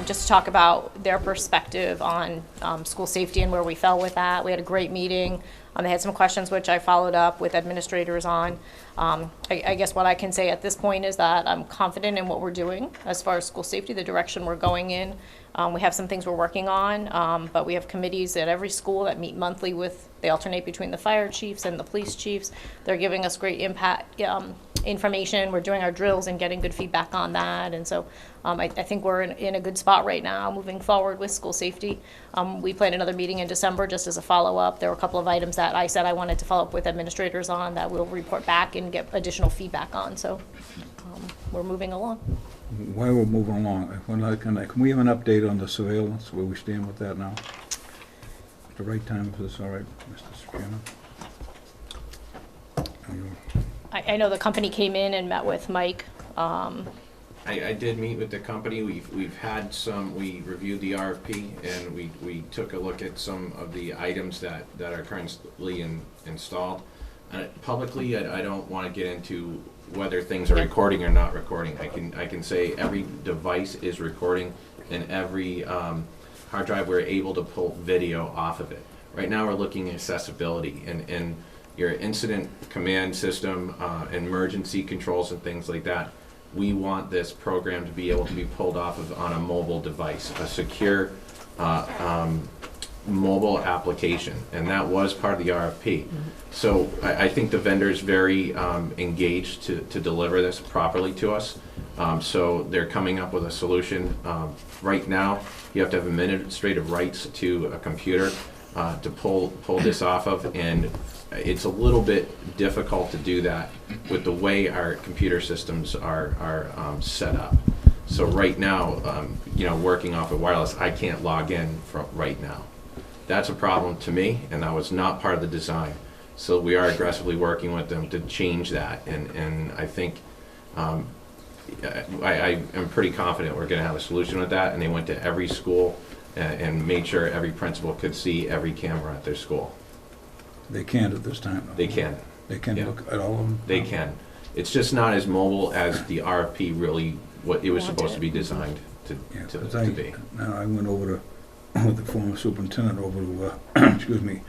just to talk about their perspective on school safety and where we fell with that. We had a great meeting. They had some questions which I followed up with administrators on. I guess what I can say at this point is that I'm confident in what we're doing as far as school safety, the direction we're going in. We have some things we're working on, but we have committees at every school that meet monthly with, they alternate between the fire chiefs and the police chiefs. They're giving us great impact information. We're doing our drills and getting good feedback on that. And so I think we're in a good spot right now moving forward with school safety. We planned another meeting in December just as a follow-up. There were a couple of items that I said I wanted to follow up with administrators on that we'll report back and get additional feedback on. So we're moving along. While we're moving along, can we have an update on the surveillance, where we stand with that now? At the right time, if this is all right, Mr. Chairman? I know the company came in and met with Mike. I did meet with the company. We've had some, we reviewed the RFP and we took a look at some of the items that are currently installed. Publicly, I don't want to get into whether things are recording or not recording. I can say every device is recording, and every hard drive we're able to pull video off of it. Right now we're looking at accessibility and your incident command system, emergency controls and things like that. We want this program to be able to be pulled off of on a mobile device, a secure mobile application, and that was part of the RFP. So I think the vendor is very engaged to deliver this properly to us. So they're coming up with a solution. Right now, you have to have administrative rights to a computer to pull this off of, and it's a little bit difficult to do that with the way our computer systems are set up. So right now, working off of wireless, I can't log in from right now. That's a problem to me, and that was not part of the design. So we are aggressively working with them to change that, and I think I am pretty confident we're going to have a solution with that. And they went to every school and made sure every principal could see every camera at their school. They can't at this time, though. They can. They can Yeah. look at all of them? They can. It's just not as mobile as the RFP really, what it was supposed to be designed to be. Now, I went over to, with the former superintendent over to, excuse me,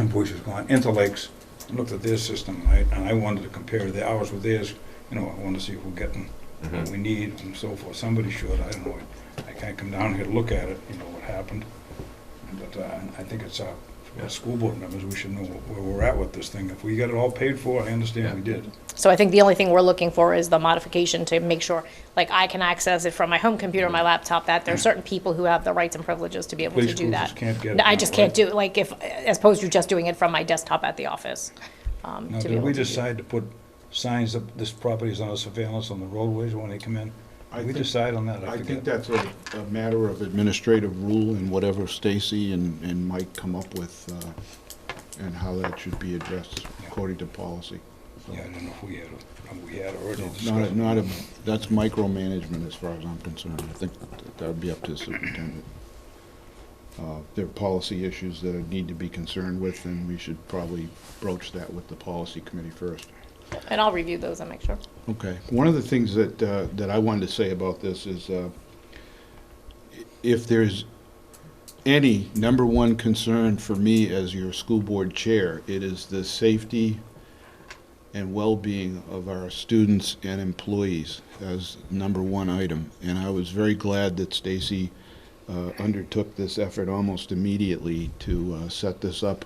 Bush is gone, Interlakes, and looked at their system, and I wanted to compare ours with theirs. I wanted to see if we're getting what we need and so forth. Somebody should, I don't know. I can't come down here to look at it, what happened. But I think it's as school board members, we should know where we're at with this thing. If we got it all paid for, I understand we did. So I think the only thing we're looking for is the modification to make sure, like, I can access it from my home computer, my laptop, that there are certain people who have the rights and privileges to be able to do that. Just can't get it No, I now, just can't right? do it, like, as opposed to just doing it from my desktop at the office. Now, to be did able we to do. decide to put signs up, this property is under surveillance on the roadways when they come in? Did we decide on that? I think that's a matter of administrative rule and whatever Stacy and Mike come up with, and how that should be addressed according to policy. So, Yeah, I don't know if we had already discussed. that's micromanagement as far as I'm concerned. I think that would be up to the superintendent. There are policy issues that need to be concerned with, and we should probably broach that with the policy committee first. And I'll review those and make sure. Okay. One of the things that I wanted to say about this is if there's any number one concern for me as your school board chair, it is the safety and well-being of our students and employees as number one item. And I was very glad that Stacy undertook this effort almost immediately to set this up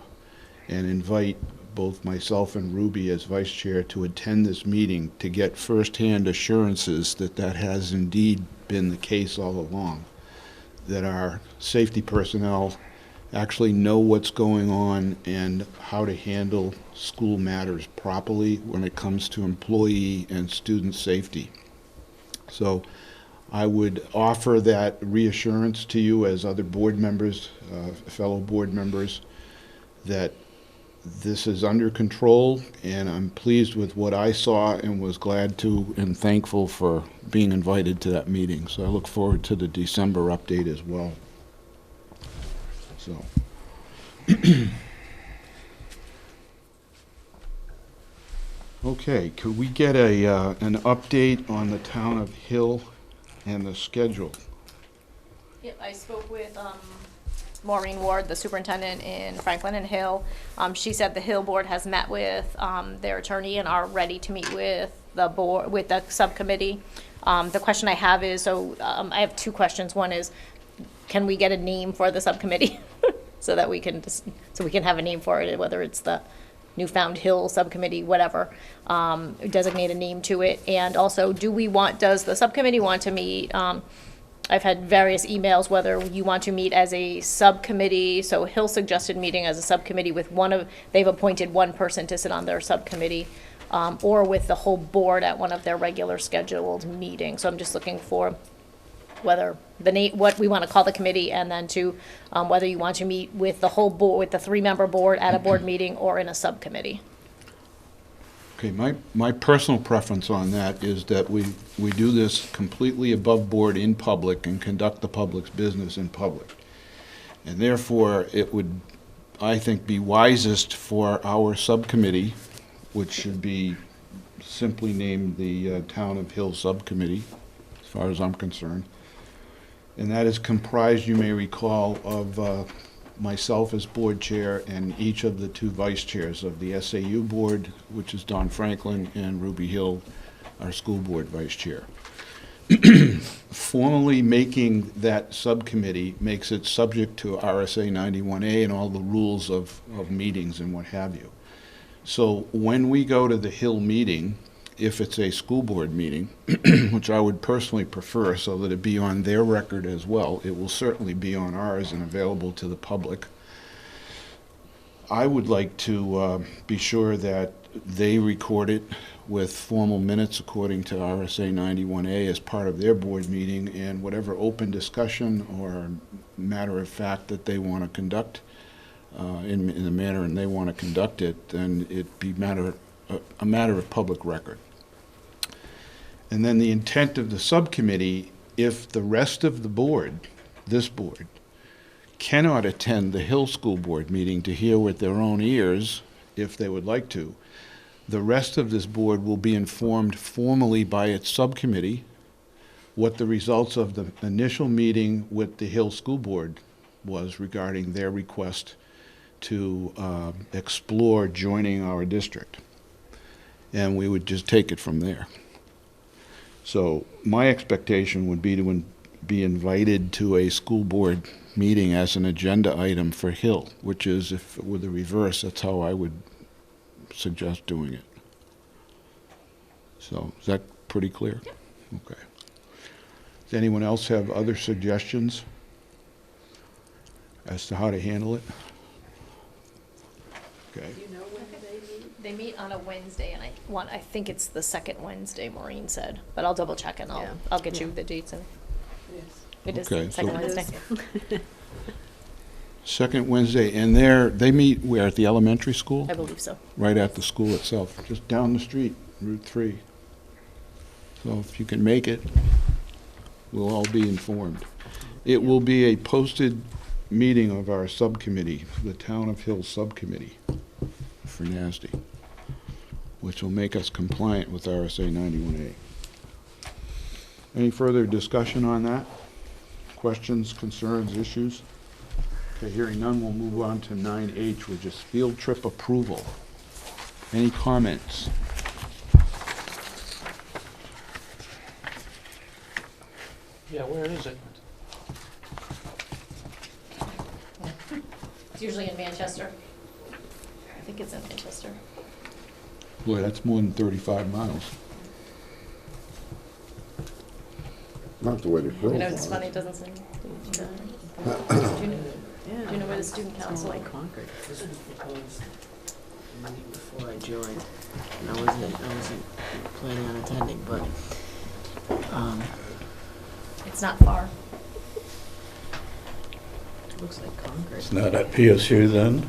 and invite both myself and Ruby as vice chair to attend this meeting to get firsthand assurances that that has indeed been the case all along, that our safety personnel actually know what's going on and how to handle school matters properly when it comes to employee and student safety. So I would offer that reassurance to you as other board members, fellow board members, that this is under control, and I'm pleased with what I saw and was glad to and thankful for being invited to that meeting. So I look forward to the December update as well. So. Okay, could we get an update on the town of Hill and the schedule? Yep, I spoke with Maureen Ward, the superintendent in Franklin and Hill. She said the Hill board has met with their attorney and are ready to meet with the board, with the subcommittee. The question I have is, I have two questions. One is, can we get a name for the subcommittee? So that we can have a name for it, whether it's the Newfound Hill Subcommittee, whatever, designate a name to it. And also, does the subcommittee want to meet, I've had various emails whether you want to meet as a subcommittee, so Hill suggested meeting as a subcommittee with they've appointed one person to sit on their subcommittee, or with the whole board at one of their regular scheduled meetings. So I'm just looking for whether what we want to call the committee, and then whether you want to meet with the whole board, with the 3-member board at a board meeting or in a subcommittee. Okay, my personal preference on that is that we do this completely above board in public and conduct the public's business in public. And therefore, it would, I think, be wisest for our subcommittee, which should be simply named the Town of Hill Subcommittee, as far as I'm concerned. And that is comprised, you may recall, of myself as board chair and each of the 2 vice chairs of the SAU board, which is Don Franklin, and Ruby Hill, our school board vice chair. Formally making that subcommittee makes it subject to RSA 91A and all the rules of meetings and what have you. So when we go to the Hill meeting, if it's a school board meeting, which I would personally prefer so that it be on their record as well, it will certainly be on ours and available to the public. I would like to be sure that they record it with formal minutes according to RSA 91A as part of their board meeting, and whatever open discussion or matter of fact that they want to conduct in the manner and they want to conduct it, then it be a matter of public record. And then the intent of the subcommittee, if the rest of the board, this board, cannot attend the Hill School Board meeting to hear with their own ears, if they would like to, the rest of this board will be informed formally by its subcommittee what the results of the initial meeting with the Hill School Board was regarding their request to explore joining our district. And we would just take it from there. So my expectation would be to be invited to a school board meeting as an agenda item for Hill, which is, if it were the reverse, that's how I would suggest doing it. So is that pretty clear? Yep. Okay. Does anyone else have other suggestions as to how to handle it? Okay. Do you know when they meet? They meet on a Wednesday, and I think it's the second Wednesday, Maureen said, but I'll double check and Yeah. I'll get you the dates. And Yes. it is Okay, the second so- Wednesday. Second Wednesday, and they meet where, at the elementary school? I believe so. Right at the school itself, just down the street, Route 3. So if you can make it, we'll all be informed. It will be a posted meeting of our subcommittee, the Town of Hill Subcommittee for NASD, which will make us compliant with RSA 91A. Any further discussion on that? Questions, concerns, issues? Okay, hearing none, we'll move on to 9H, which is field trip approval. Any comments? Yeah, where is it? It's usually in Manchester. I think it's in Manchester. Boy, that's more than 35 miles. Not the way to go. I know it's funny, it doesn't say. Do you know where the student council? Like Concord. This was proposed before I joined, and I wasn't planning on attending, but It's not far. it looks like Concord. It's not at PSU then?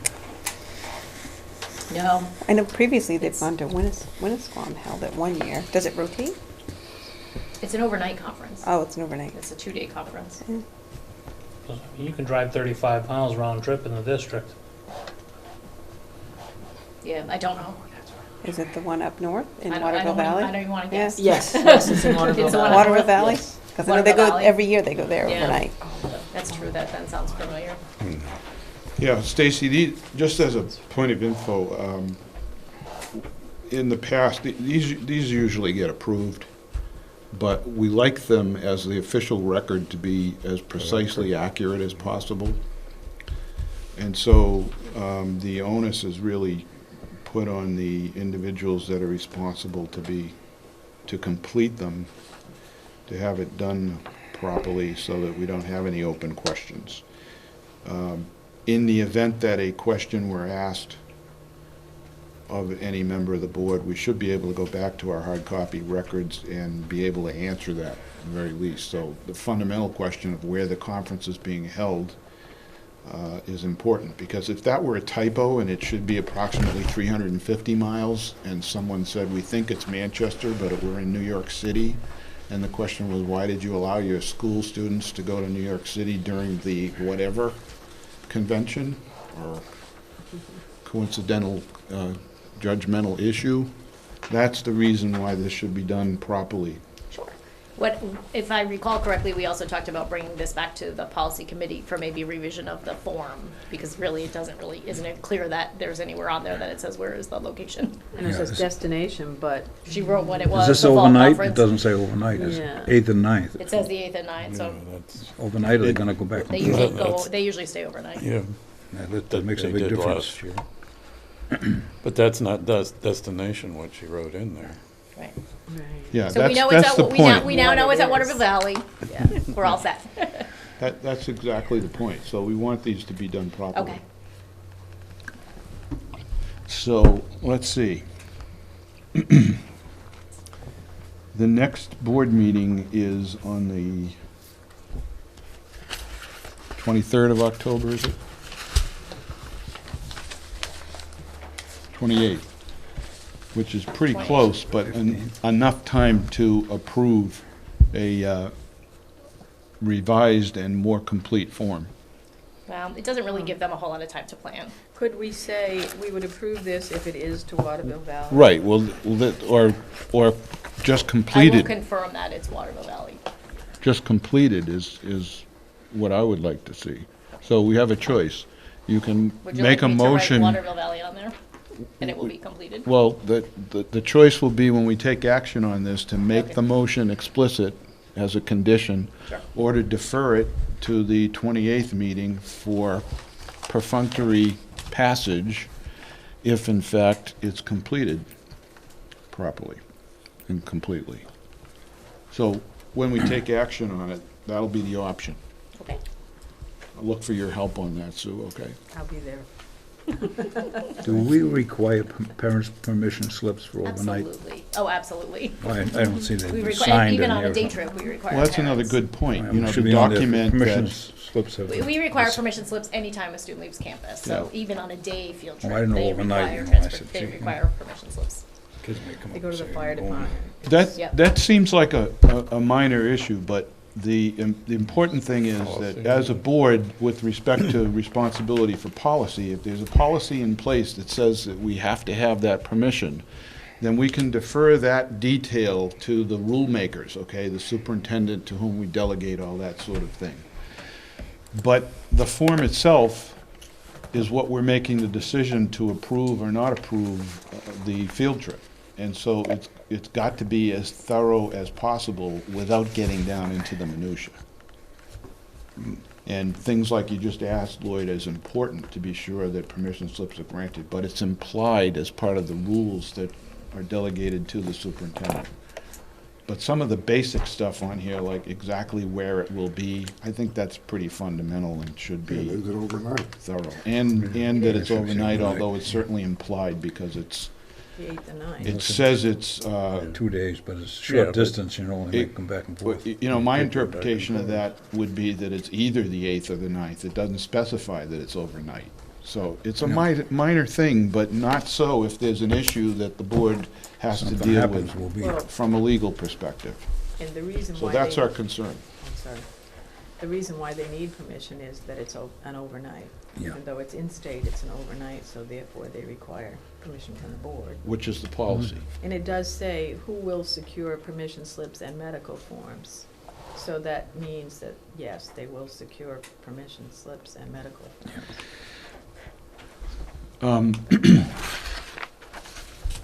No. I know previously they've It's- gone to Winnisquam, held it one year. Does it rotate? It's an overnight conference. Oh, it's an overnight. It's a 2-day conference. You can drive 35 miles round trip in the district. Yeah, I don't know. Is it the one up north in I Waterville don't Valley? I don't even want to Yeah. guess. Yes, yes, it's in Waterville It's the one Valley. up Waterville north? Valley? Yes. Because I know they Waterville go, Valley. every year they go there Yeah. overnight. That's true, that then sounds familiar. Yeah, Stacy, just as a point of info, in the past, these usually get approved, but we like them as the official record to be as precisely accurate as possible. And so the onus is really put on the individuals that are responsible to complete them, to have it done properly so that we don't have any open questions. In the event that a question were asked of any member of the board, we should be able to go back to our hard copy records and be able to answer that at the very least. So the fundamental question of where the conference is being held is important, because if that were a typo and it should be approximately 350 miles and someone said, we think it's Manchester, but we're in New York City, and the question was, why did you allow your school students to go to New York City during the whatever convention or coincidental judgmental issue? That's the reason why this should be done properly. Sure. What, if I recall correctly, we also talked about bringing this back to the policy committee for maybe revision of the form, because really it doesn't really, isn't it clear that there's anywhere on there that it says where is the location? And it Yeah, says this- destination, but She wrote what it Is was, this the fall overnight? It conference. doesn't say overnight, it's Yeah. 8th and 9th. It says the 8th and 9th, so Overnight, are they gonna go back? they and usually forth? go, they usually stay overnight. Yeah. Yeah, that makes a they big did difference. last year. But that's not destination, what she wrote in there. Right. right. Yeah, So we know that's it's the at, point. we now know it's at What it Waterville is. Valley. Yeah, we're all set. That's exactly the point. So we want these to be done properly. Okay. So, let's see. The next board meeting is on the 23rd of October, is it? 28th, which is pretty 28th. close, but enough time to approve a revised and more complete form. It doesn't really give them a whole lot of time to plan. Could we say we would approve this if it is to Waterville Valley? Right, well, or just I will completed. confirm that it's Waterville Valley. Just completed is what I would like to see. So we have a choice. You can Would you make like a me to write motion. Waterville Valley on there? And it will be completed? Well, the choice will be when we take action on this to make Okay. the motion explicit as a condition, Sure. or to defer it to the 28th meeting for perfunctory passage if in fact it's completed properly and completely. So when we take action on it, that'll be the option. Okay. I'll look for your help on that, Sue, okay? I'll be there. Do we require parents' permission slips for overnight? Absolutely. Oh, absolutely. I don't see that We signed require, in even on there. a day trip, we require Well, that's another parents. good point, you know, Should to be on there. document Permission that. slips have. We require permission slips anytime a student leaves campus, so Yeah. even on a day field Oh, I trip, didn't know they overnight, require you know, I transfer, said, they gee, require permission slips. Kids may come They up go and to the say, fire "Oh, department. Yep. That seems like a minor issue, but the important thing is that Policy. as a board, with respect to responsibility for policy, if there's a policy in place that says that we have to have that permission, then we can defer that detail to the rule makers, okay, the superintendent to whom we delegate all that sort of thing. But the form itself is what we're making the decision to approve or not approve the field trip. And so it's got to be as thorough as possible without getting down into the minutia. And things like you just asked, Lloyd, is important to be sure that permission slips are granted, but it's implied as part of the rules that are delegated to the superintendent. But some of the basic stuff on here, like exactly where it will be, I think that's pretty fundamental and should be Is it overnight? thorough. And that it's Yeah, it should be overnight, overnight. although it's certainly implied because it's, The 8th and 9th. it says it's, 2 days, but it's Yeah, short but distance, you know, and they it- come back and well, forth. you know, my People back interpretation and of that would be that it's either the 8th or the 9th. It doesn't specify that it's overnight. So it's a Yeah. minor thing, but not so if there's an issue that the board has to Something deal happens, with we'll be, Well, from a legal perspective. and the reason So why that's they, our concern. I'm sorry. The reason why they need permission is that it's an overnight. yeah. Even though it's in-state, it's an overnight, so therefore they require permission from the board. Which is the policy. And it does say who will secure permission slips and medical forms. So that means that, yes, they will secure permission slips and medical.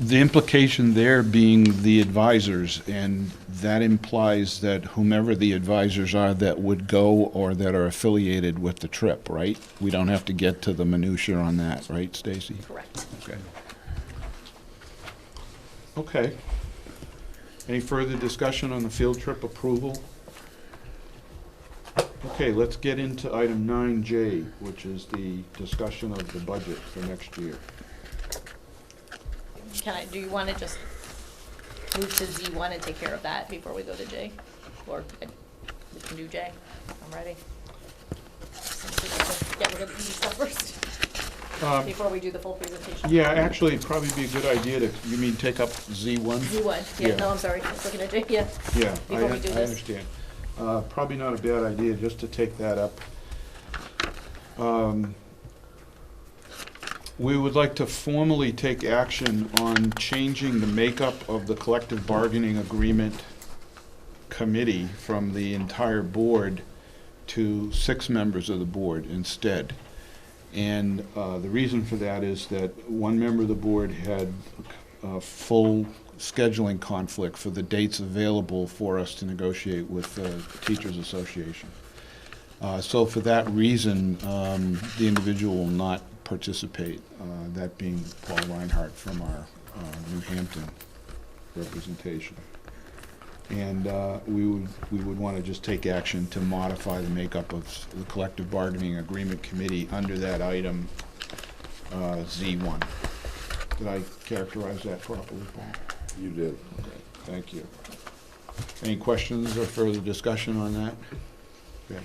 The implication there being the advisors, and that implies that whomever the advisors are that would go or that are affiliated with the trip, right? We don't have to get to the minutia on that, right, Stacy? Correct. Okay. Okay. Any further discussion on the field trip approval? Okay, let's get into item 9J, which is the discussion of the budget for next year. Do you want to just move to Z1 and take care of that before we go to J? Or we can do J. I'm ready. Get rid of the easy stuff first, before we do the full presentation. Yeah, actually, it'd probably be a good idea to, you mean take up Z1? Z1, yeah, Yeah. no, I'm sorry, I was looking at J, yeah. Yeah, Before we do I this. understand. Probably not a bad idea just to take that up. We would like to formally take action on changing the makeup of the collective bargaining agreement committee from the entire board to 6 members of the board instead. And the reason for that is that one member of the board had a full scheduling conflict for the dates available for us to negotiate with the Teachers Association. So for that reason, the individual will not participate, that being Paul Reinhardt from our New Hampton representation. And we would want to just take action to modify the makeup of the collective bargaining agreement committee under that item Z1. Did I characterize that properly, Paul? You did. Okay, thank you. Any questions or further discussion on that? Okay.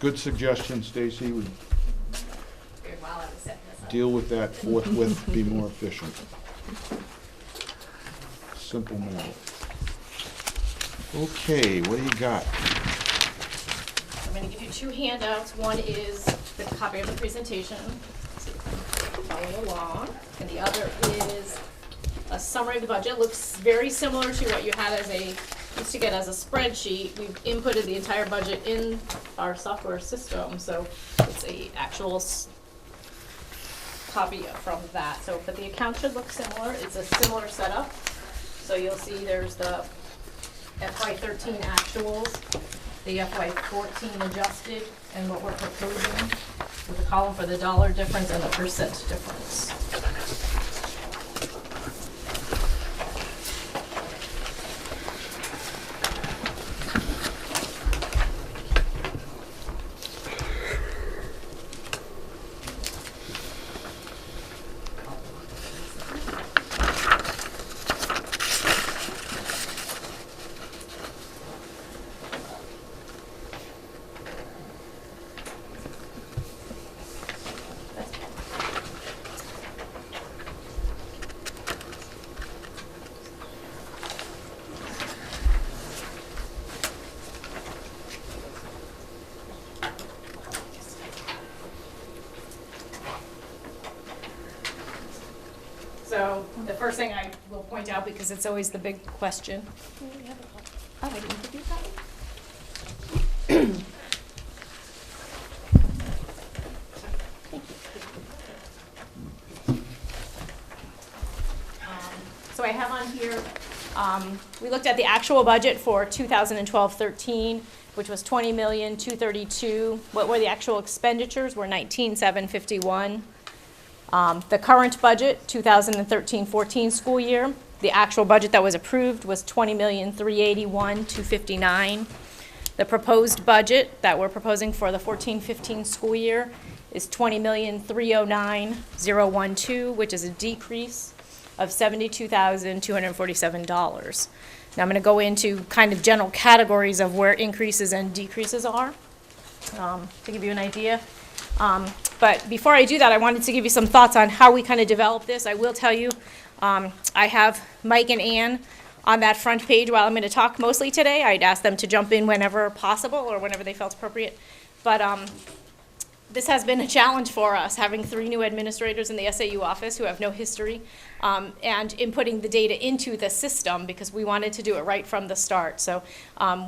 Good suggestion, Stacy. We While I was setting this up. deal with that forthwith, be more efficient. Simple matter. Okay, what do you got? I'm going to give you 2 handouts. One is the copy of the presentation, so you can follow along, and the other is a summary of the budget. Looks very similar to what you had as used to get as a spreadsheet. We've inputted the entire budget in our software system, so it's a actual copy from that. So, but the account should look similar. It's a similar setup. So you'll see there's the FY13 actuals, the FY14 adjusted, and what we're proposing with a column for the dollar difference and the percent difference. So the first thing I will point out, because it's always the big question. Oh, I didn't give you a copy? So I have on here, we looked at the actual budget for 2012-13, which was $20,232,000. What were the actual expenditures? Were $19,751. The current budget, 2013-14 school year, the actual budget that was approved was $20,381,259. The proposed budget that we're proposing for the 14-15 school year is $20,309,012, which is a decrease of $72,247. Now I'm going to go into kind of general categories of where increases and decreases are, to give you an idea. But before I do that, I wanted to give you some thoughts on how we kind of develop this. I will tell you, I have Mike and Ann on that front page while I'm going to talk mostly today. I'd ask them to jump in whenever possible or whenever they felt appropriate. But This has been a challenge for us, having 3 new administrators in the SAU office who have no history, and inputting the data into the system because we wanted to do it right from the start. So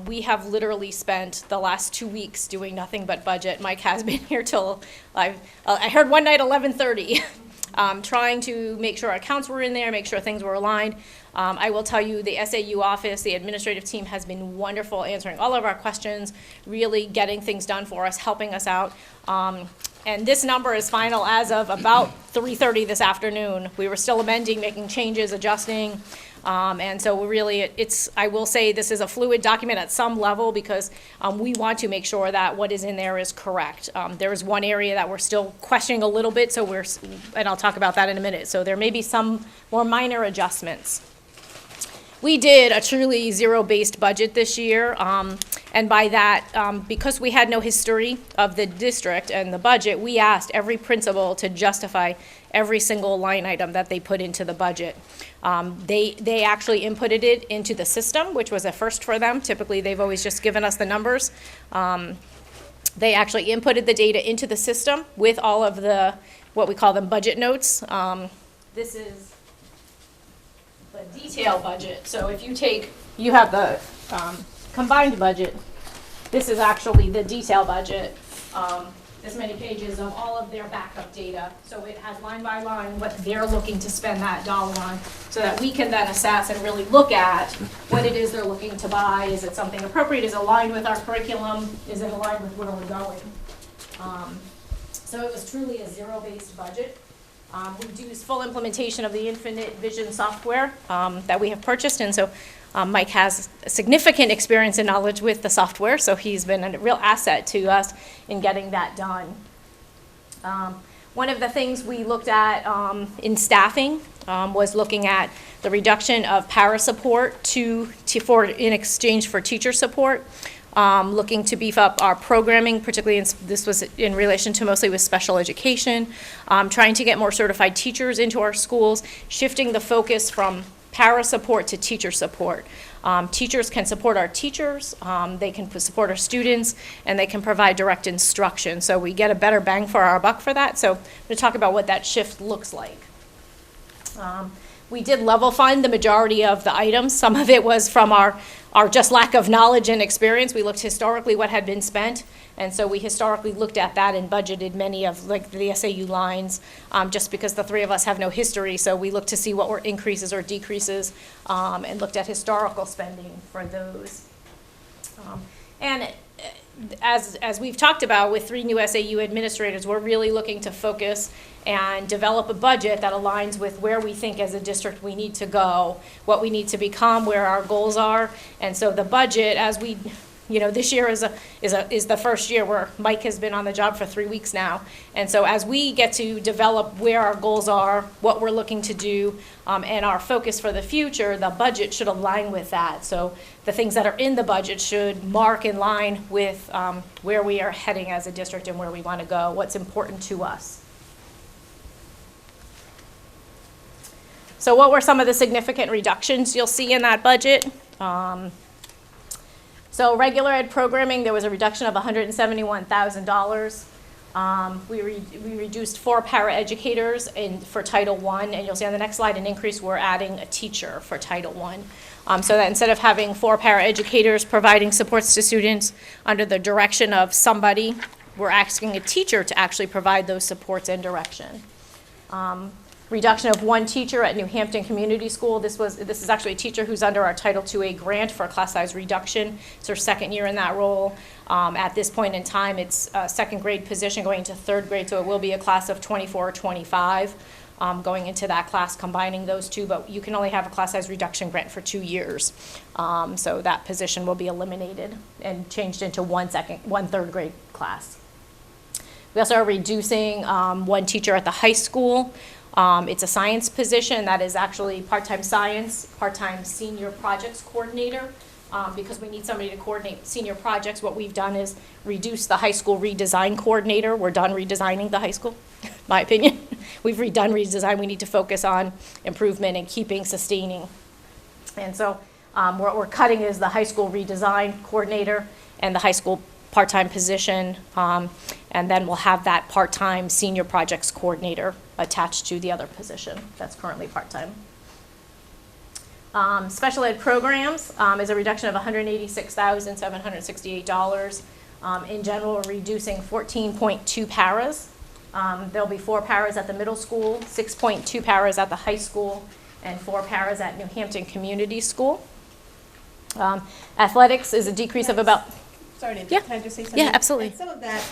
we have literally spent the last 2 weeks doing nothing but budget. Mike has been here till, I heard one night 11:30, trying to make sure our accounts were in there, make sure things were aligned. I will tell you, the SAU office, the administrative team has been wonderful answering all of our questions, really getting things done for us, helping us out. And this number is final as of about 3:30 this afternoon. We were still amending, making changes, adjusting. And so we really, I will say this is a fluid document at some level because we want to make sure that what is in there is correct. There is one area that we're still questioning a little bit, and I'll talk about that in a minute. So there may be some more minor adjustments. We did a truly zero-based budget this year, and by that, because we had no history of the district and the budget, we asked every principal to justify every single line item that they put into the budget. They actually inputted it into the system, which was a first for them. Typically, they've always just given us the numbers. They actually inputted the data into the system with all of the, what we call them, budget notes. This is the detail budget. So if you have the combined budget, this is actually the detail budget. This many pages of all of their backup data. So it has line by line what they're looking to spend that dollar on so that we can then assess and really look at what it is they're looking to buy. Is it something appropriate? Is it aligned with our curriculum? Is it aligned with where we're going? So it was truly a zero-based budget. We do full implementation of the Infinite Vision software that we have purchased, and so Mike has significant experience and knowledge with the software, so he's been a real asset to us in getting that done. One of the things we looked at in staffing was looking at the reduction of para support in exchange for teacher support. Looking to beef up our programming, particularly this was in relation to mostly with special education, trying to get more certified teachers into our schools, shifting the focus from para support to teacher support. Teachers can support our teachers, they can support our students, and they can provide direct instruction. So we get a better bang for our buck for that. So I'm going to talk about what that shift looks like. We did level fund the majority of the items. Some of it was from our just lack of knowledge and experience. We looked historically what had been spent, and so we historically looked at that and budgeted many of like the SAU lines, just because the 3 of us have no history. So we looked to see what were increases or decreases, and looked at historical spending for those. As we've talked about with 3 new SAU administrators, we're really looking to focus and develop a budget that aligns with where we think as a district we need to go, what we need to become, where our goals are. And so the budget, as we, this year is the first year where Mike has been on the job for 3 weeks now. And so as we get to develop where our goals are, what we're looking to do, and our focus for the future, the budget should align with that. So the things that are in the budget should mark in line with where we are heading as a district and where we want to go, what's important to us. So what were some of the significant reductions you'll see in that budget? So regular ed programming, there was a reduction of $171,000. We reduced 4 paraeducators for Title I, and you'll see on the next slide an increase. We're adding a teacher for Title I. So that instead of having 4 paraeducators providing supports to students under the direction of somebody, we're asking a teacher to actually provide those supports and direction. Reduction of 1 teacher at New Hampton Community School. This is actually a teacher who's under our Title IIA grant for a class size reduction. It's her 2nd year in that role. At this point in time, it's a 2nd grade position going into 3rd grade, so it will be a class of 24 or 25 going into that class, combining those 2, but you can only have a class size reduction grant for 2 years. So that position will be eliminated and changed into one 3rd grade class. We also are reducing 1 teacher at the high school. It's a science position that is actually part-time science, part-time senior projects coordinator, because we need somebody to coordinate senior projects. What we've done is reduce the high school redesign coordinator. We're done redesigning the high school, my opinion. We've redone redesign. We need to focus on improvement and sustaining. And so what we're cutting is the high school redesign coordinator and the high school part-time position, and then we'll have that part-time senior projects coordinator attached to the other position that's currently part-time. Special ed programs is a reduction of $186,768. In general, we're reducing 14.2 paras. There'll be 4 paras at the middle school, 6.2 paras at the high school, and 4 paras at New Hampton Community School. Athletics is a decrease of about, Sorry, Yeah. can I just say something? Yeah, absolutely. And some of that,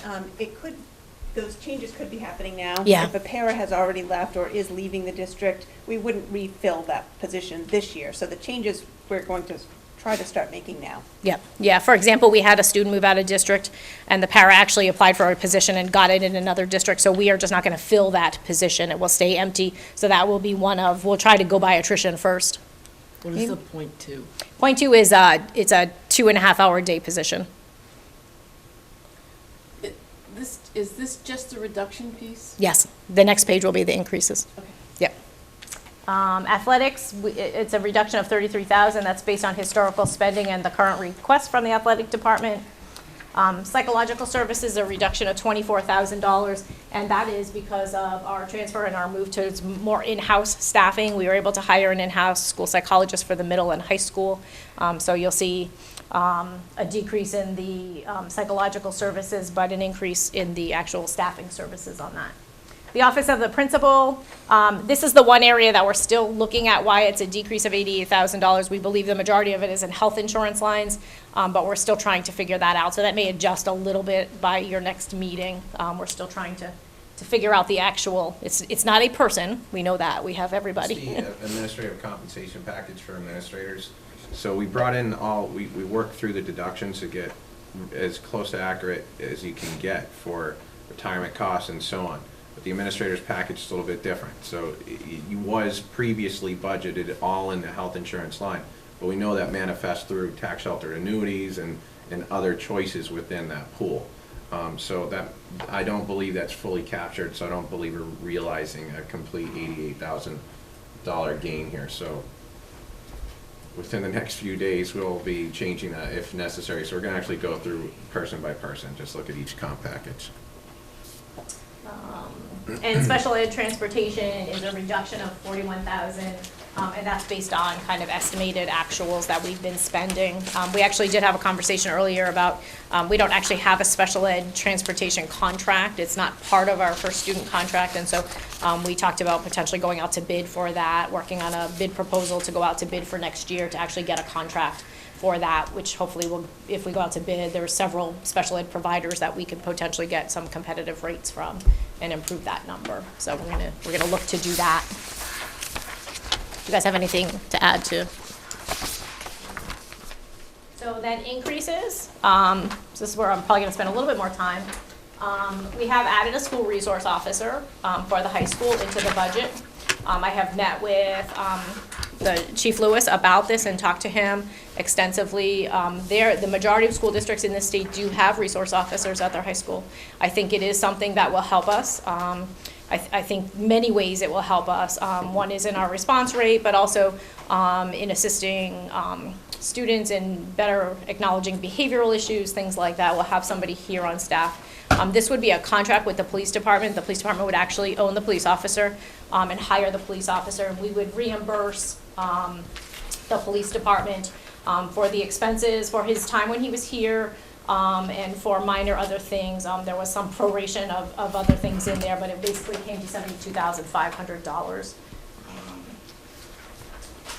those changes could be happening now. Yeah. If a para has already left or is leaving the district, we wouldn't refill that position this year. So the changes we're going to try to start making now. yeah. For example, we had a student move out of district, and the para actually applied for a position and got it in another district, so we are just not going to fill that position. It will stay empty, so that will be one of, we'll try to go by attrition first. What is the point 2? Point 2 is, it's a 2.5-hour day position. Is this just the reduction piece? Yes, the next page will be the increases. Okay. Yep. Athletics, it's a reduction of $33,000. That's based on historical spending and the current request from the athletic department. Psychological services, a reduction of $24,000, and that is because of our transfer and our move to more in-house staffing. We were able to hire an in-house school psychologist for the middle and high school. So you'll see a decrease in the psychological services, but an increase in the actual staffing services on that. The Office of the Principal, this is the one area that we're still looking at why it's a decrease of $88,000. We believe the majority of it is in health insurance lines, but we're still trying to figure that out. So that may adjust a little bit by your next meeting. We're still trying to figure out the actual, it's not a person, we know that, we have everybody. It's the administrative compensation package for administrators. So we brought in we worked through the deductions to get as close to accurate as you can get for retirement costs and so on. But the administrator's package is a little bit different. So it was previously budgeted all in the health insurance line, but we know that manifests through tax sheltered annuities and other choices within that pool. So that, I don't believe that's fully captured, so I don't believe we're realizing a complete $88,000 gain here. So within the next few days, we'll be changing that if necessary. So we're gonna actually go through person by person, just look at each comp package. And special ed transportation is a reduction of $41,000, and that's based on kind of estimated actuals that we've been spending. We actually did have a conversation earlier about, we don't actually have a special ed transportation contract. It's not part of our first student contract, and so we talked about potentially going out to bid for that, working on a bid proposal to go out to bid for next year to actually get a contract for that, which hopefully will, if we go out to bid, there are several special ed providers that we could potentially get some competitive rates from and improve that number. So we're gonna look to do that. Do you guys have anything to add to? So then increases, so this is where I'm probably gonna spend a little bit more time. We have added a school resource officer for the high school into the budget. I have met with the Chief Lewis about this and talked to him extensively. The majority of school districts in this state do have resource officers at their high school. I think it is something that will help us. I think many ways it will help us. One is in our response rate, but also in assisting students in better acknowledging behavioral issues, things like that. We'll have somebody here on staff. This would be a contract with the police department. The police department would actually own the police officer and hire the police officer, and we would reimburse the police department for the expenses for his time when he was here, and for minor other things. There was some proration of other things in there, but it basically came to $72,500.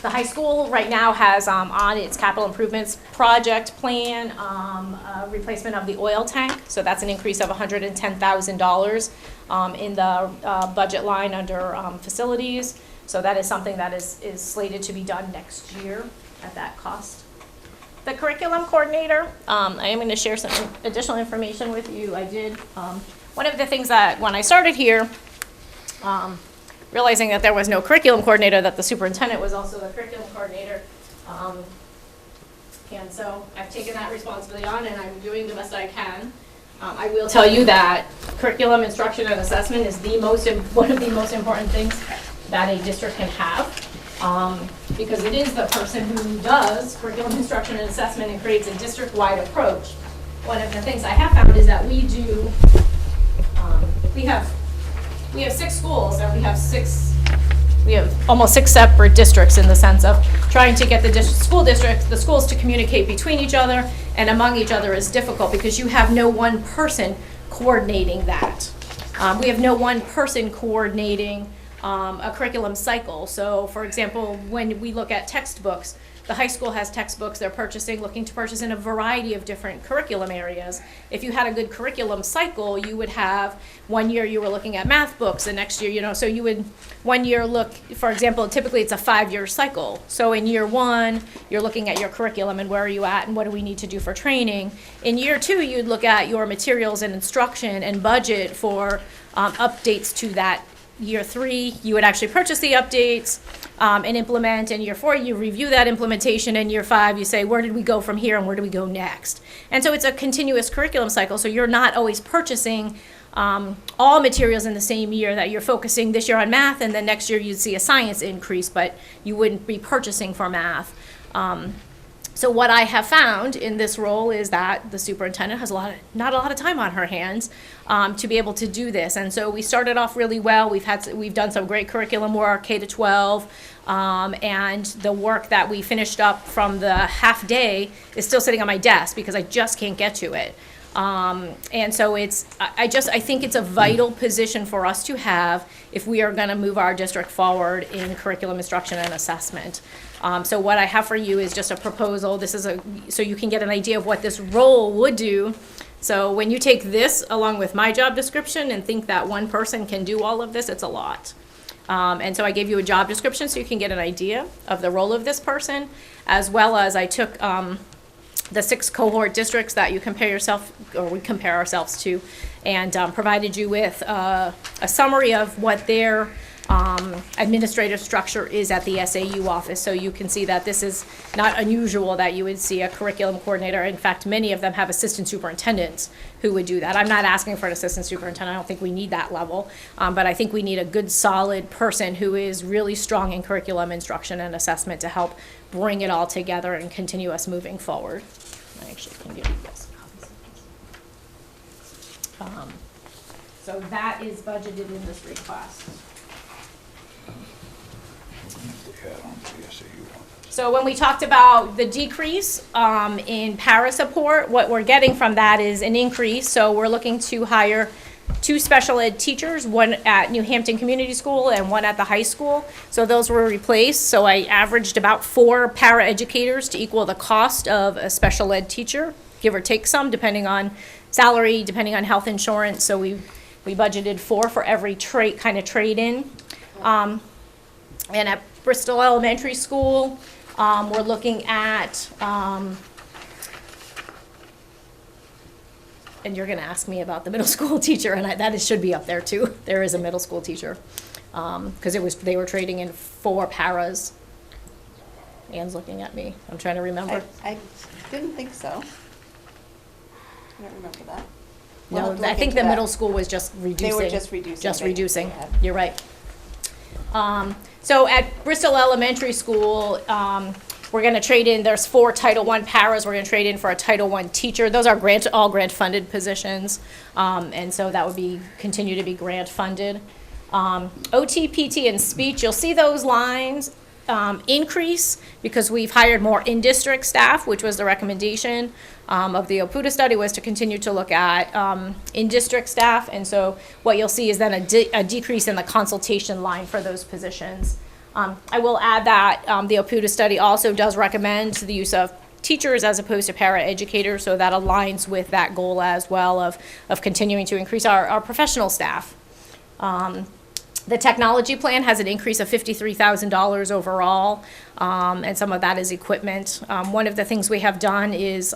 The high school right now has on its capital improvements project plan a replacement of the oil tank. So that's an increase of $110,000 in the budget line under facilities. So that is something that is slated to be done next year at that cost. The curriculum coordinator, I am going to share some additional information with you. I did, one of the things that when I started here, realizing that there was no curriculum coordinator, that the superintendent was also the curriculum coordinator. And so I've taken that responsibility on and I'm doing the best I can. I will tell you that curriculum instruction and assessment is one of the most important things that a district can have. Because it is the person who does curriculum instruction and assessment and creates a district-wide approach one of the things I have found is that we do, we have 6 schools, and we have almost 6 separate districts in the sense of trying to get the schools to communicate between each other and among each other is difficult because you have no one person coordinating that. We have no one person coordinating a curriculum cycle. So, for example, when we look at textbooks, the high school has textbooks they're looking to purchase in a variety of different curriculum areas. If you had a good curriculum cycle, you would have, one year you were looking at math books, the next year, so you would, one year look, for example, typically it's a 5-year cycle. So in year 1, you're looking at your curriculum and where are you at and what do we need to do for training. In year 2, you'd look at your materials and instruction and budget for updates to that. Year 3, you would actually purchase the updates and implement. In year 4, you review that implementation. In year 5, you say, where did we go from here and where do we go next? And so it's a continuous curriculum cycle. So you're not always purchasing all materials in the same year that you're focusing this year on math, and then next year you'd see a science increase, but you wouldn't be purchasing for math. So what I have found in this role is that the superintendent has not a lot of time on her hands to be able to do this. And so we started off really well. We've done some great curriculum work, K to 12, and the work that we finished up from the half day is still sitting on my desk because I just can't get to it. And so I think it's a vital position for us to have if we are going to move our district forward in curriculum instruction and assessment. So what I have for you is just a proposal. So you can get an idea of what this role would do. So when you take this along with my job description and think that one person can do all of this, it's a lot. And so I gave you a job description so you can get an idea of the role of this person, as well as I took the 6 cohort districts that you we compare ourselves to, and provided you with a summary of what their administrative structure is at the SAU office. So you can see that this is not unusual that you would see a curriculum coordinator. In fact, many of them have assistant superintendents who would do that. I'm not asking for an assistant superintendent. I don't think we need that level. But I think we need a good, solid person who is really strong in curriculum instruction and assessment to help bring it all together and continue us moving forward. I actually can give you this. So that is budgeted in this request. So when we talked about the decrease in para support, what we're getting from that is an increase. So we're looking to hire 2 special ed teachers, one at New Hampton Community School and one at the high school. So those were replaced. So I averaged about 4 para educators to equal the cost of a special ed teacher, give or take some, depending on salary, depending on health insurance. So we budgeted 4 for every trade-in. And at Bristol Elementary School, we're looking at, and you're going to ask me about the middle school teacher, and should be up there too. There is a middle school teacher, because they were trading in 4 paras. Anne's looking at me. I'm trying to remember. I didn't think so. I don't remember that. No, We'll have to I look think into the that. middle school was just reducing. They were just reducing. Just They- reducing. yeah. You're right. So at Bristol Elementary School, we're going to trade in, there's 4 Title I paras, we're going to trade in for a Title I teacher. Those are all grant-funded positions, and so that would continue to be grant-funded. OT, PT, and speech, you'll see those lines increase because we've hired more in-district staff, which was the recommendation of the OPUDA study, was to continue to look at in-district staff. And so what you'll see is then a decrease in the consultation line for those positions. I will add that the OPUDA study also does recommend the use of teachers as opposed to para-educators, so that aligns with that goal as well of continuing to increase our professional staff. The technology plan has an increase of $53,000 overall, and some of that is equipment. One of the things we have done is,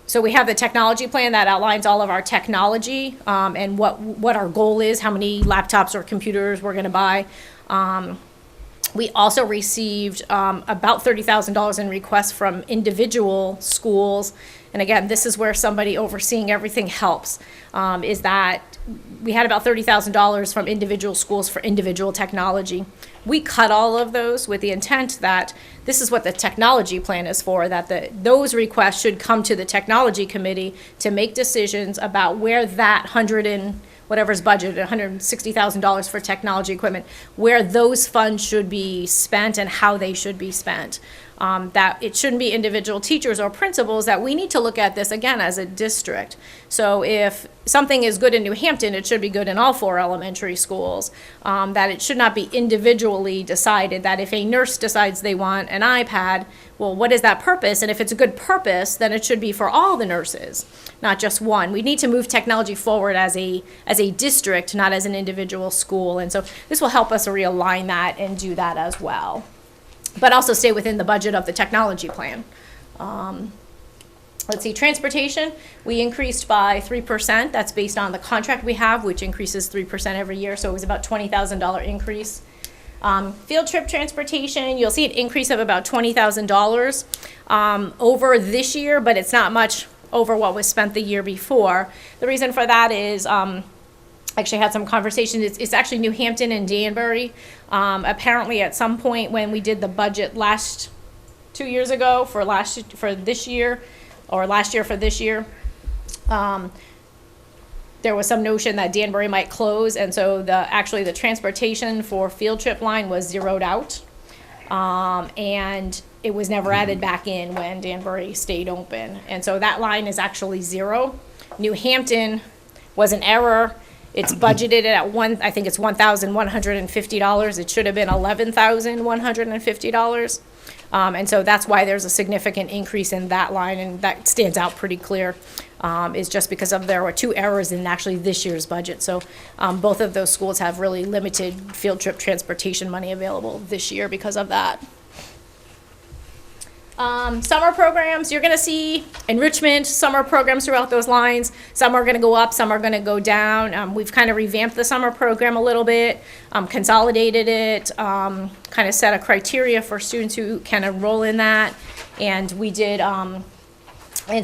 so we have the technology plan that outlines all of our technology and what our goal is, how many laptops or computers we're going to buy. We also received about $30,000 in requests from individual schools. And again, this is where somebody overseeing everything helps, is that we had about $30,000 from individual schools for individual technology. We cut all of those with the intent that this is what the technology plan is for, that those requests should come to the technology committee to make decisions about where that whatever's budgeted, $160,000 for technology equipment, where those funds should be spent and how they should be spent. That it shouldn't be individual teachers or principals, that we need to look at this again as a district. So if something is good in New Hampton, it should be good in all 4 elementary schools. That it should not be individually decided, that if a nurse decides they want an iPad, well, what is that purpose? And if it's a good purpose, then it should be for all the nurses, not just one. We need to move technology forward as a district, not as an individual school. And so this will help us realign that and do that as well, but also stay within the budget of the technology plan. Let's see, transportation, we increased by 3%. That's based on the contract we have, which increases 3% every year. So it was about $20,000 increase. Field trip transportation, you'll see an increase of about $20,000 over this year, but it's not much over what was spent the year before. The reason for that is, actually had some conversations, it's actually New Hampton and Danbury. Apparently at some point when we did the budget 2 years ago for this year, or last year for this year, there was some notion that Danbury might close, and so the transportation for field trip line was zeroed out. And it was never added back in when Danbury stayed open. And so that line is actually zero. New Hampton was an error. It's budgeted at I think it's $1,150. It should have been $11,150. And so that's why there's a significant increase in that line, and that stands out pretty clear. Is just because there were 2 errors in actually this year's budget. So both of those schools have really limited field trip transportation money available this year because of that. Summer programs, you're going to see enrichment summer programs throughout those lines. Some are going to go up, some are going to go down. We've kind of revamped the summer program a little bit, consolidated it, kind of set a criteria for students who can enroll in that. And we did, and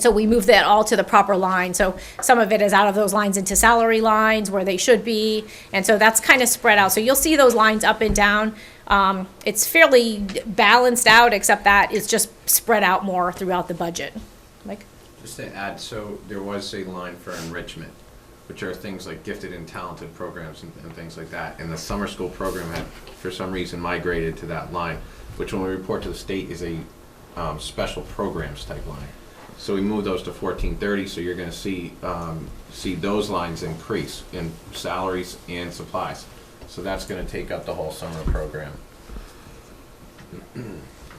so we moved that all to the proper line. So some of it is out of those lines into salary lines where they should be. And so that's kind of spread out. So you'll see those lines up and down. It's fairly balanced out, except that it's just spread out more throughout the budget. Mike? Just to add, so there was a line for enrichment, which are things like gifted and talented programs and things like that. And the summer school program had, for some reason, migrated to that line, which when we report to the state is a special programs type line. So we moved those to 1430, so you're going to see those lines increase in salaries and supplies. So that's going to take up the whole summer program.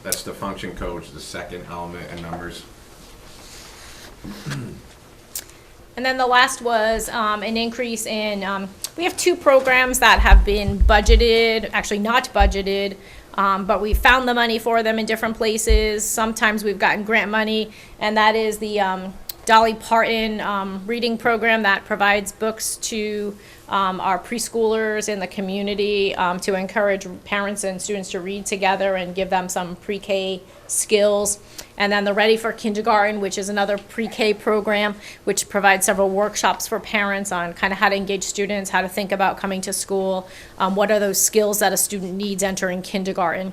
That's the function codes, the second element in numbers. And then the last was an increase in, we have 2 programs that have been budgeted, actually not budgeted, but we found the money for them in different places. Sometimes we've gotten grant money, and that is the Dolly Parton reading program that provides books to our preschoolers in the community to encourage parents and students to read together and give them some pre-K skills. And then the Ready for Kindergarten, which is another pre-K program, which provides several workshops for parents on kind of how to engage students, how to think about coming to school, what are those skills that a student needs entering kindergarten.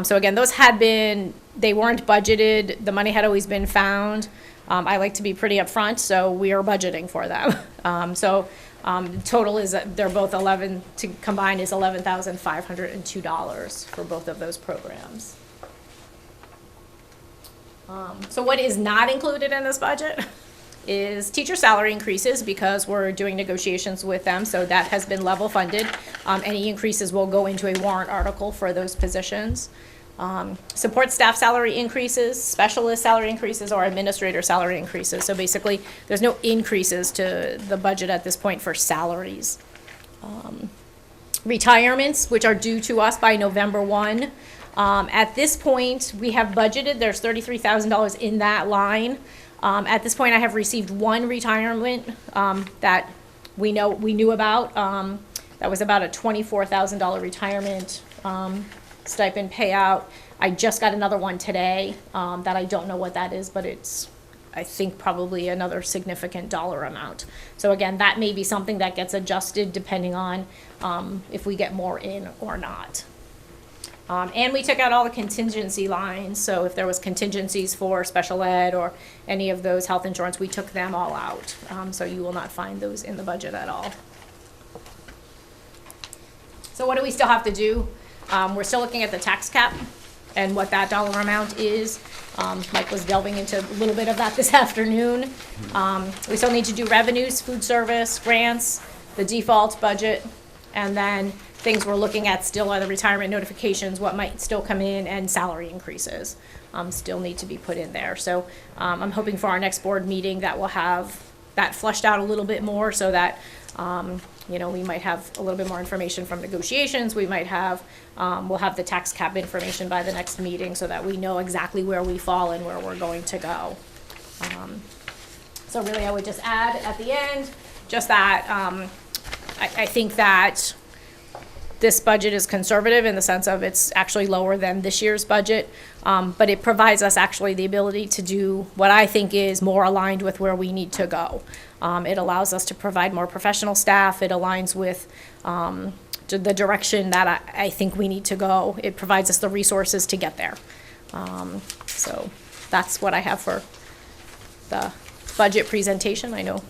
So again, those they weren't budgeted, the money had always been found. I like to be pretty upfront, so we are budgeting for them. The total is, they're both combined is $11,502 for both of those programs. So what is not included in this budget is teacher salary increases, because we're doing negotiations with them, so that has been level funded. Any increases will go into a warrant article for those positions. Support staff salary increases, specialist salary increases, or administrator salary increases. So basically, there's no increases to the budget at this point for salaries. Retirements, which are due to us by November 1. At this point, we have budgeted, there's $33,000 in that line. At this point, I have received 1 retirement that we knew about. That was about a $24,000 retirement stipend payout. I just got another one today, that I don't know what that is, but it's, I think, probably another significant dollar amount. So again, that may be something that gets adjusted depending on, if we get more in or not. And we took out all the contingency lines, so if there was contingencies for special ed or any of those health insurance, we took them all out. So you will not find those in the budget at all. So what do we still have to do? We're still looking at the tax cap and what that dollar amount is. Mike was delving into a little bit of that this afternoon. We still need to do revenues, food service, grants, the default budget, and then things we're looking at still are the retirement notifications, what might still come in, and salary increases still need to be put in there. So I'm hoping for our next board meeting that we'll have that flushed out a little bit more so that you know, we might have a little bit more information from negotiations. We might have, we'll have the tax cap information by the next meeting so that we know exactly where we fall and where we're going to go. So really, I would just add at the end, just that I think that this budget is conservative in the sense of it's actually lower than this year's budget, but it provides us actually the ability to do what I think is more aligned with where we need to go. It allows us to provide more professional staff. It aligns with the direction that I think we need to go. It provides us the resources to get there. So that's what I have for the budget presentation. I know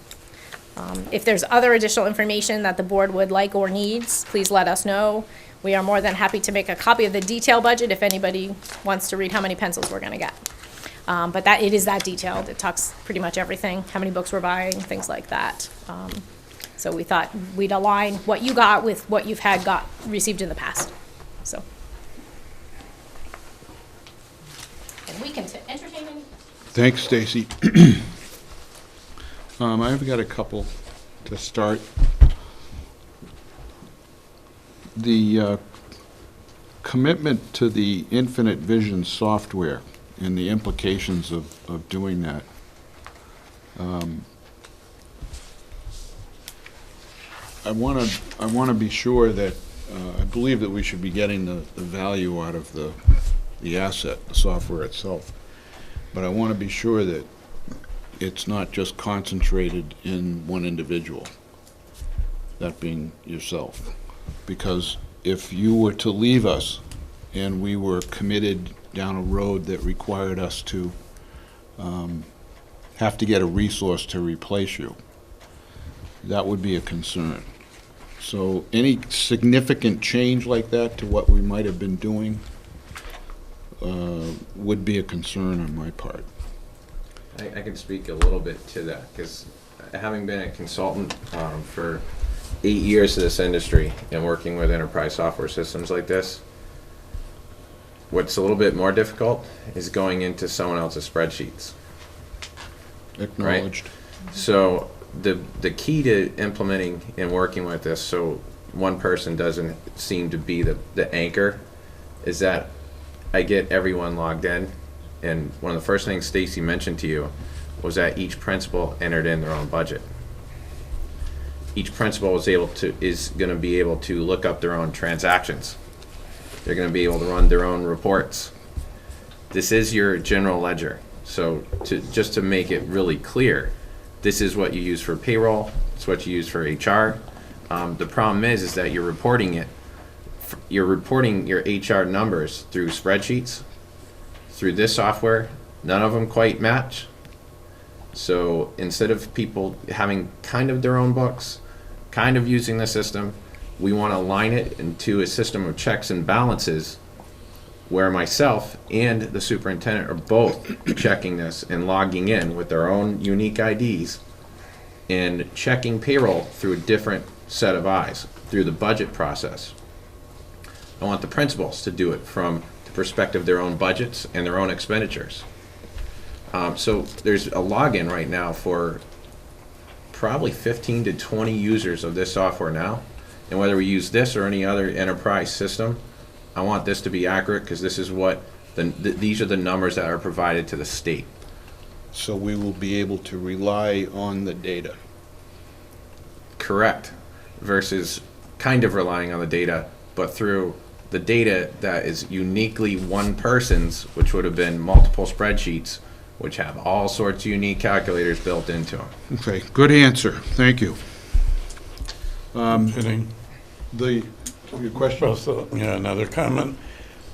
if there's other additional information that the board would like or needs, please let us know. We are more than happy to make a copy of the detailed budget if anybody wants to read how many pencils we're gonna get. But that, it is that detailed. It talks pretty much everything, how many books we're buying, things like that. So we thought we'd align what you got with what you've received in the past, so. And we can entertain any. Thanks, Stacy. I've got a couple to start. The commitment to the Infinite Vision software and the implications of doing that. I want to be sure that I believe that we should be getting the value out of the asset, the software itself. But I want to be sure that it's not just concentrated in one individual, that being yourself. Because if you were to leave us and we were committed down a road that required us to have to get a resource to replace you, that would be a concern. So any significant change like that to what we might have been doing would be a concern on my part. I can speak a little bit to that, because having been a consultant for 8 years to this industry and working with enterprise software systems like this, what's a little bit more difficult is going into someone else's spreadsheets. Acknowledged. Right? So the key to implementing and working with this, so one person doesn't seem to be the anchor, is that I get everyone logged in. And one of the first things Stacy mentioned to you was that each principal entered in their own budget. Each principal is going to be able to look up their own transactions. They're going to be able to run their own reports. This is your general ledger. So just to make it really clear, this is what you use for payroll. It's what you use for HR. The problem is that you're reporting it. You're reporting your HR numbers through spreadsheets. Through this software, none of them quite match. So instead of people having kind of their own books, kind of using the system, we want to align it into a system of checks and balances where myself and the superintendent are both checking this and logging in with their own unique IDs and checking payroll through a different set of eyes, through the budget process. I want the principals to do it from perspective their own budgets and their own expenditures. So there's a login right now for probably 15 to 20 users of this software now, and whether we use this or any other enterprise system, I want this to be accurate because this is what these are the numbers that are provided to the state. So we will be able to rely on the data. Correct. Versus kind of relying on the data, but through the data that is uniquely one person's, which would have been multiple spreadsheets, which have all sorts of unique calculators built into them. Okay, good answer, thank you. Kidding. Your question? Also, yeah, another comment.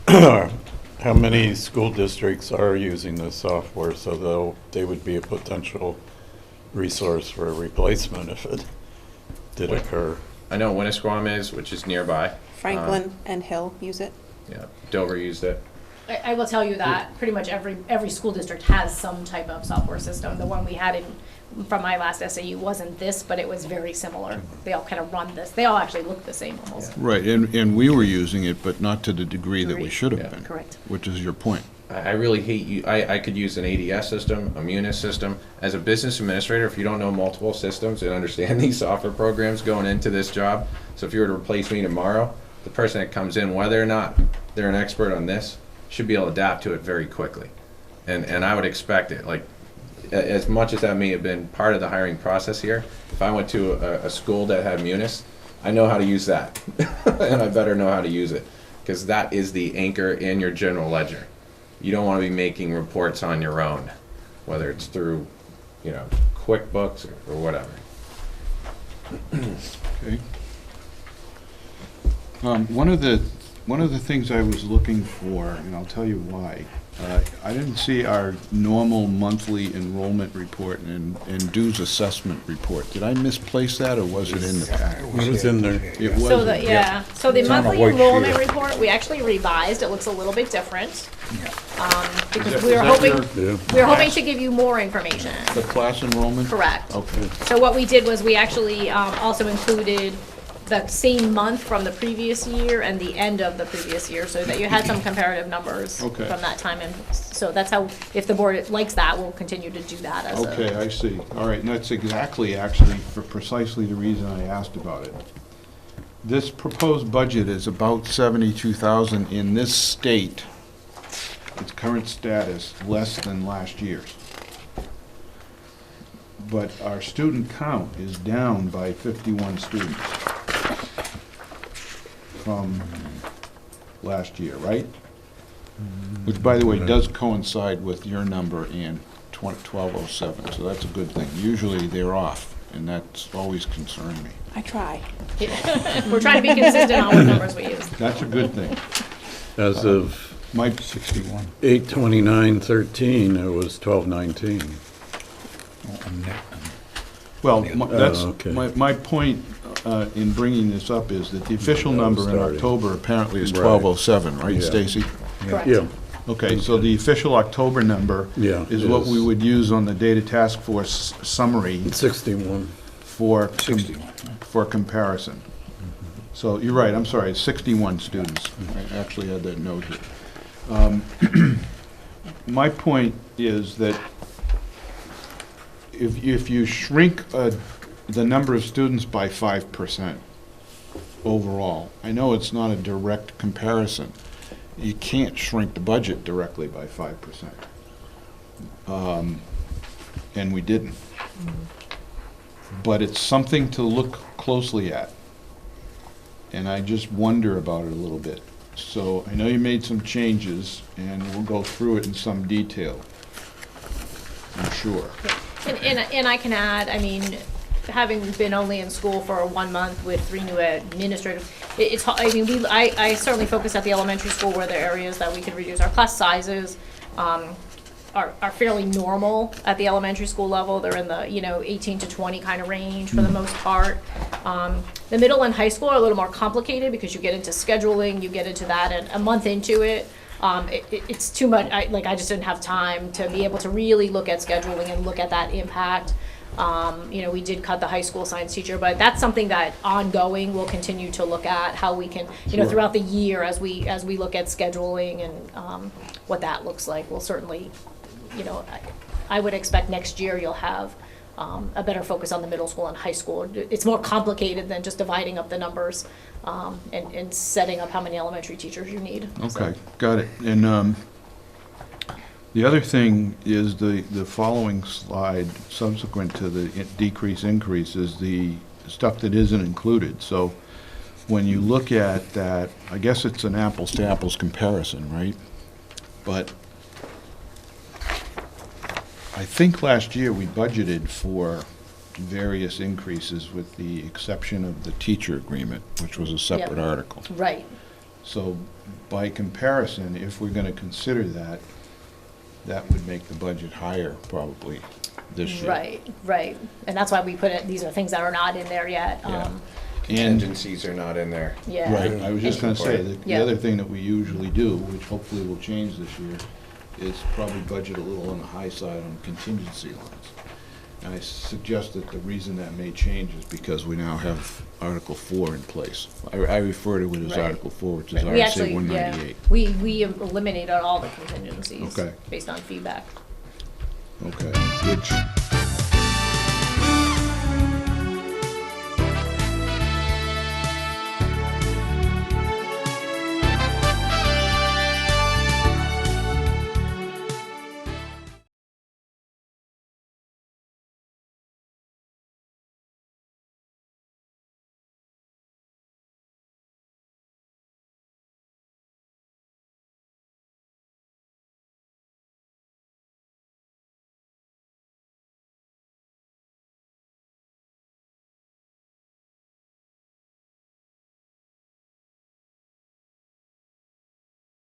How many school districts are using this software, so they would be a potential resource for a replacement if it did occur? I know Winnisquam is, which is nearby. Franklin and Hill use it. Yeah, Dover used it. I will tell you that pretty much every school district has some type of software system. The one we had from my last SAU wasn't this, but it was very similar. They all kind of run this. They all actually look the same almost. Right, and we were using it, but not to the degree that we should have Yeah. been. Correct. Which is your point. I really hate you. I could use an ADS system, a Munis system. As a business administrator, if you don't know multiple systems and understand these software programs going into this job, so if you were to replace me tomorrow, the person that comes in, whether or not they're an expert on this, should be able to adapt to it very quickly. And I would expect it. Like, as much as that may have been part of the hiring process here, if I went to a school that had Munis, I know how to use that. And I better know how to use it, because that is the anchor in your general ledger. You don't want to be making reports on your own, whether it's through, QuickBooks or whatever. Okay. One of the things I was looking for, and I'll tell you why, I didn't see our normal monthly enrollment report and dues assessment report. Did I misplace that, or was it in the packet? It was in there. It was. So so the It's on a monthly white enrollment sheet. report, we actually revised. It looks a little bit different. Because Is we were that hoping, Yeah. we were hoping to give you more information. The class enrollment? Correct. Okay. So what we did was we actually also included the same month from the previous year and the end of the previous year, so that you had some comparative numbers Okay. from that time. And so that's how, if the board likes that, we'll continue to do that as a. Okay, I see. All right, and that's exactly, actually, for precisely the reason I asked about it. This proposed budget is about 72,000 in this state, its current status, less than last year's. But our student count is down by 51 students from last year, right? Which, by the way, does coincide with your number and 1207, so that's a good thing. Usually they're off, and that's always concerned me. I try. We're trying to be consistent on what numbers we use. That's a good thing. As of Mike, 61. 8/29/13, it was 12/19. well, Oh, that's, okay. my point in bringing this up is that the official That was number in starting. October apparently is Right. 1207, right, Yeah. Stacy? Correct. Yeah, Okay, so the official October number yeah. is what we would use on the data task force summary 61. for 61. for comparison. So you're right, I'm sorry, it's 61 students. I actually had that note here. My point is that if you shrink the number of students by 5% overall, I know it's not a direct comparison. You can't shrink the budget directly by 5%. And we didn't. But it's something to look closely at. And I just wonder about it a little bit. So I know you made some changes, and we'll go through it in some detail, I'm sure. And I can add, I mean, having been only in school for 1 month with 3 new administrators, it's, I mean, I certainly focus at the elementary school where there are areas that we could reduce. Our class sizes are fairly normal at the elementary school level. They're in the, 18 to 20 kind of range for the most part. The middle and high school are a little more complicated because you get into scheduling, you get into that, and a month into it, it's too much. I just didn't have time to be able to really look at scheduling and look at that impact. We did cut the high school science teacher, but that's something that ongoing we'll continue to look at how we can, Sure. throughout the year as we look at scheduling and what that looks like. We'll certainly, I would expect next year you'll have a better focus on the middle school and high school. It's more complicated than just dividing up the numbers and setting up how many elementary teachers you need. Okay, got it. And the other thing is the following slide, subsequent to the decrease increase, is the stuff that isn't included. So when you look at that, I guess it's an apples to apples comparison, right? But I think last year we budgeted for various increases with the exception of the teacher agreement, which was a separate Yep. article. Right, So by comparison, if we're gonna consider that, that would make the budget higher probably this year. right. And that's why we put it, these are things that are not in there yet. Yeah. And, Contingencies are not in there. Yeah. right, I was just gonna say, that the Yeah. other thing that we usually do, which hopefully will change this year, is probably budget a little on the high side on contingency lines. And I suggest that the reason that may change is because we now have Article 4 in place. I refer to it as Right. Article 4, which is We RSA actually, yeah, 198. we eliminated all the contingencies Okay. based on feedback. Okay, which